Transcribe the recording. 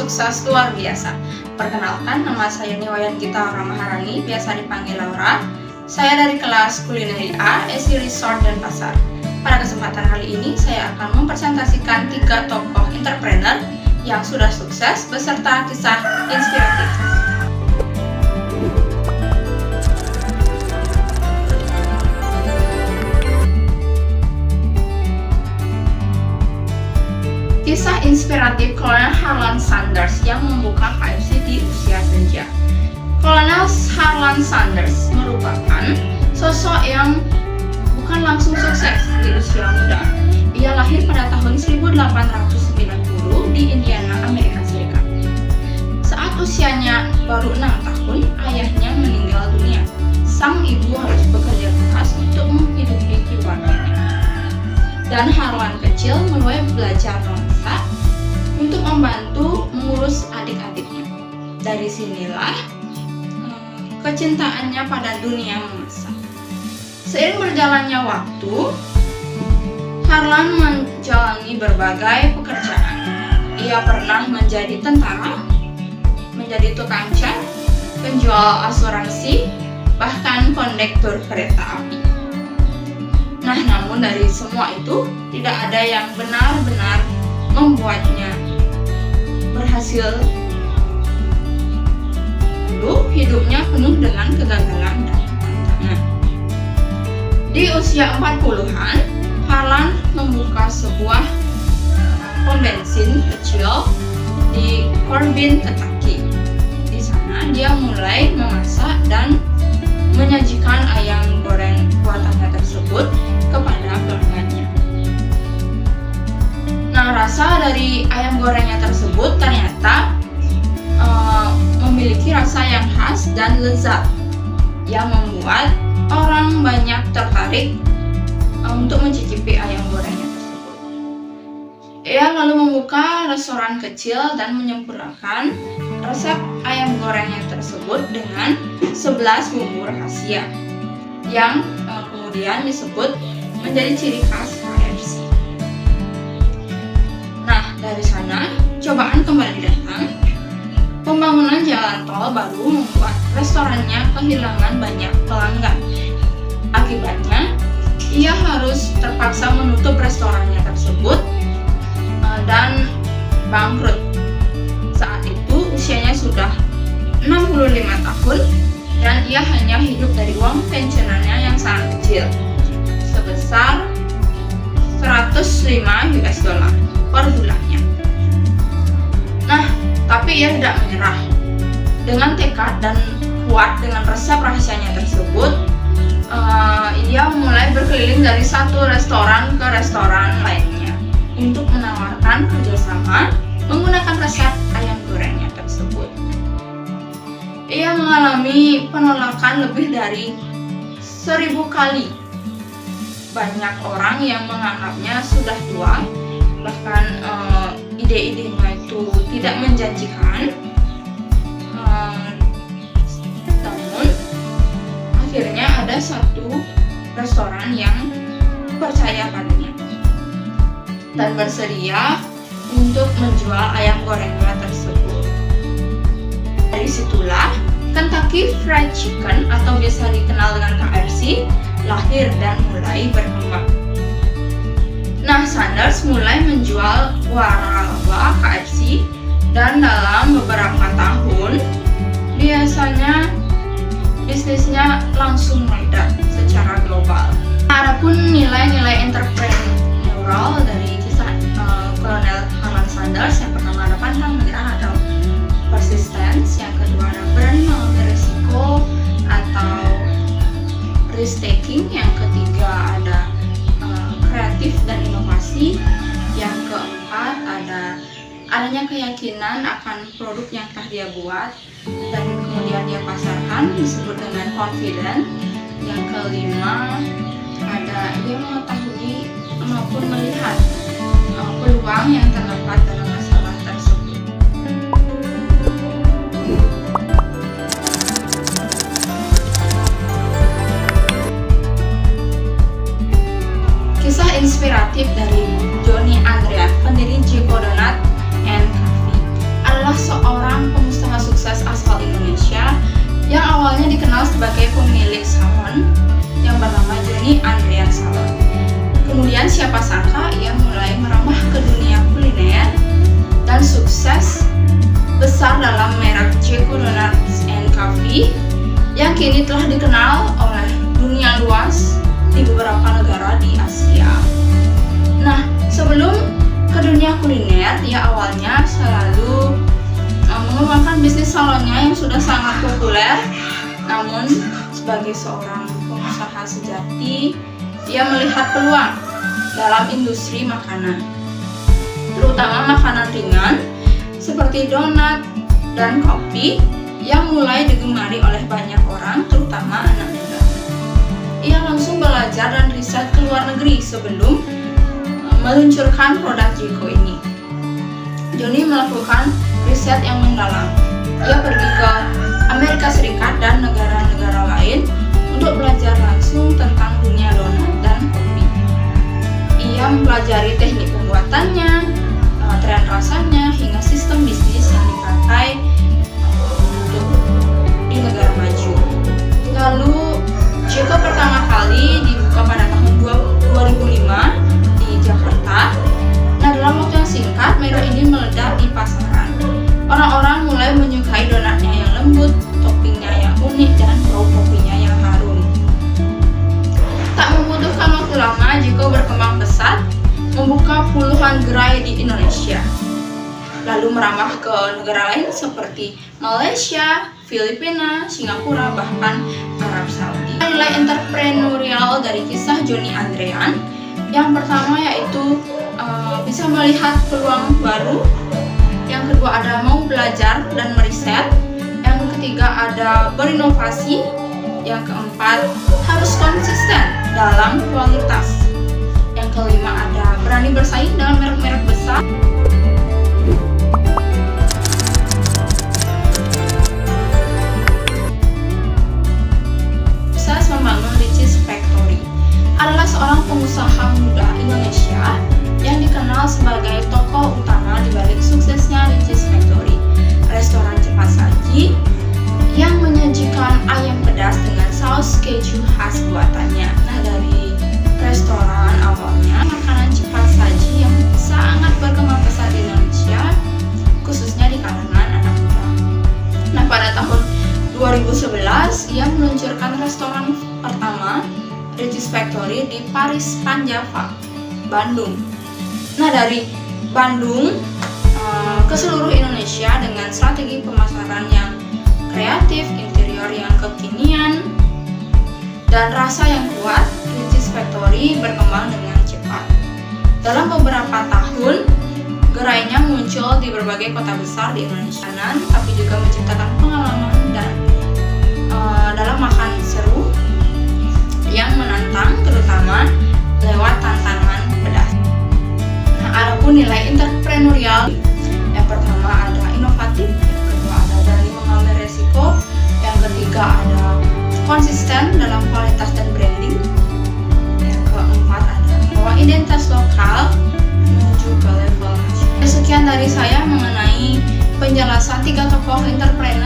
sukses luar biasa. Perkenalkan, nama saya Niwayan Gita Maharani, biasa dipanggil Laura. Saya dari kelas Kulineri A, SI Resort dan Pasar. Pada kesempatan kali ini, saya akan mempresentasikan 3 tokoh entrepreneur yang sudah sukses beserta kisah inspiratif. Kisah inspiratif Kolonel Harlan Sanders yang membuka KFC di usia senja. Kolonel Harlan Sanders merupakan sosok yang bukan langsung sukses di usia muda. Ia lahir pada tahun 1890 di Indiana, Amerika Serikat. Saat usianya baru 6 tahun, ayahnya meninggal dunia. Sang ibu harus bekerja keras untuk menghidupi keluarganya. Dan Harlan kecil mulai belajar memasak untuk membantu mengurus adik-adiknya. Dari sinilah kecintaannya pada dunia memasak. Seiring berjalannya waktu, Harlan menjalani berbagai pekerjaan. Ia pernah menjadi tentara, menjadi tukang cat, penjual asuransi, bahkan kondektur kereta api. Nah, namun dari semua itu tidak ada yang benar-benar membuatnya berhasil. Dulu hidupnya penuh dengan kegagalan dan tantangan. Di usia 40-an, Harlan membuka sebuah pom bensin kecil di Corbin, Kentucky. Di sana dia mulai memasak dan menyajikan ayam goreng buatannya tersebut kepada pelanggannya. Nah, rasa dari ayam gorengnya tersebut ternyata memiliki rasa yang khas dan lezat yang membuat orang banyak tertarik untuk mencicipi ayam gorengnya tersebut. Ia lalu membuka restoran kecil dan menyempurnakan resep ayam gorengnya tersebut dengan 11 bumbu rahasia yang kemudian disebut menjadi ciri khas KFC. Nah, dari sana cobaan kembali datang. Pembangunan jalan tol baru membuat restorannya kehilangan banyak pelanggan. Akibatnya, ia harus terpaksa menutup restorannya tersebut dan bangkrut. Saat itu usianya sudah 65 tahun dan ia hanya hidup dari uang pensiunannya yang sangat kecil, sebesar 105 US dollar per bulannya. Nah, tapi ia tidak menyerah. Dengan tekad dan kuat dengan resep rahasianya tersebut, ia mulai berkeliling dari satu restoran ke restoran lainnya untuk menawarkan kerjasama menggunakan resep ayam gorengnya tersebut. Ia mengalami penolakan lebih dari 1000 kali. Banyak orang yang menganggapnya sudah tua, bahkan ide-idenya itu tidak menjanjikan. Namun akhirnya ada satu restoran yang percaya padanya dan bersedia untuk menjual ayam gorengnya tersebut. Dari situlah Kentucky Fried Chicken atau biasa dikenal dengan KFC lahir dan mulai berkembang. Nah, Sanders mulai menjual waralaba KFC dan dalam beberapa tahun biasanya bisnisnya langsung meledak secara global. Adapun nilai-nilai entrepreneurial dari kisah Kolonel Harlan Sanders, yang pertama ada pantang menyerah atau persistence, yang kedua ada berani mengambil risiko atau risk taking, yang ketiga ada kreatif dan inovasi, yang keempat adanya keyakinan akan produk yang telah dia buat dan kemudian dia pasarkan, disebut dengan confident. Yang kelima ada dia mengetahui maupun melihat peluang yang terdapat dalam masalah tersebut. Kisah inspiratif dari Johnny Andreath, pendiri Chico Donut and Coffee, adalah adalah merek Jiko Donuts and Coffee yang kini telah dikenal oleh dunia luas di beberapa negara di Asia. Nah, sebelum ke dunia kuliner, dia awalnya selalu mengembangkan bisnis salonnya yang sudah sangat populer. Namun, sebagai seorang pengusaha sejati, dia melihat peluang dalam industri makanan, terutama makanan ringan seperti donat dan kopi yang mulai digemari oleh banyak orang, terutama anak muda. Ia langsung belajar dan riset ke luar negeri sebelum meluncurkan produk Jiko ini. Johnny melakukan riset yang mendalam. Ia pergi ke Amerika Serikat dan negara-negara lain untuk belajar langsung tentang dunia donat dan kopi. Ia mempelajari teknik pembuatannya, tren rasanya, hingga sistem bisnis yang dipakai di negara maju. Lalu Jiko pertama kali dibuka pada tahun 2005 di Jakarta. Nah, dalam waktu yang singkat merek ini meledak di pasaran. Orang-orang mulai menyukai donatnya yang lembut, toppingnya yang unik, dan bau kopinya yang harum. Tak membutuhkan waktu lama, Jiko berkembang pesat, membuka puluhan gerai di Indonesia, lalu merambah ke negara lain seperti Malaysia, Filipina, Singapura, bahkan Arab Saudi. Nilai entrepreneurial dari kisah Johnny Andrean yang pertama yaitu bisa melihat peluang baru, yang kedua ada mau belajar dan meriset, yang ketiga ada berinovasi, yang keempat harus konsisten dalam kualitas, yang kelima ada berani bersaing dengan merek-merek besar. Sukses membangun Richeese Factory adalah seorang pengusaha muda Indonesia yang dikenal sebagai tokoh utama di balik suksesnya Richeese Factory, restoran cepat saji yang menyajikan ayam pedas dengan saus keju khas buatannya. Nah, dari restoran awalnya makanan cepat saji yang sangat berkembang pesat di Indonesia, khususnya di kalangan anak muda. Nah, pada tahun 2011 ia meluncurkan restoran pertama Richeese Factory di Paris Panjava, Bandung. Nah, dari Bandung ke seluruh Indonesia dengan strategi pemasaran yang kreatif, interior yang kekinian, dan rasa yang kuat, Richeese Factory berkembang dengan cepat. Dalam beberapa tahun, gerainya muncul di berbagai kota besar di Indonesia, tapi juga menciptakan pengalaman dan dalam makan seru yang menantang, terutama lewat tantangan pedas. Nah, adapun nilai entrepreneurial, yang pertama ada inovatif, yang kedua ada berani mengambil resiko, yang ketiga ada konsisten dalam kualitas dan branding, yang keempat ada bawa identitas lokal menuju ke level nasional. Sekian dari saya mengenai penjelasan 3 tokoh entrepreneur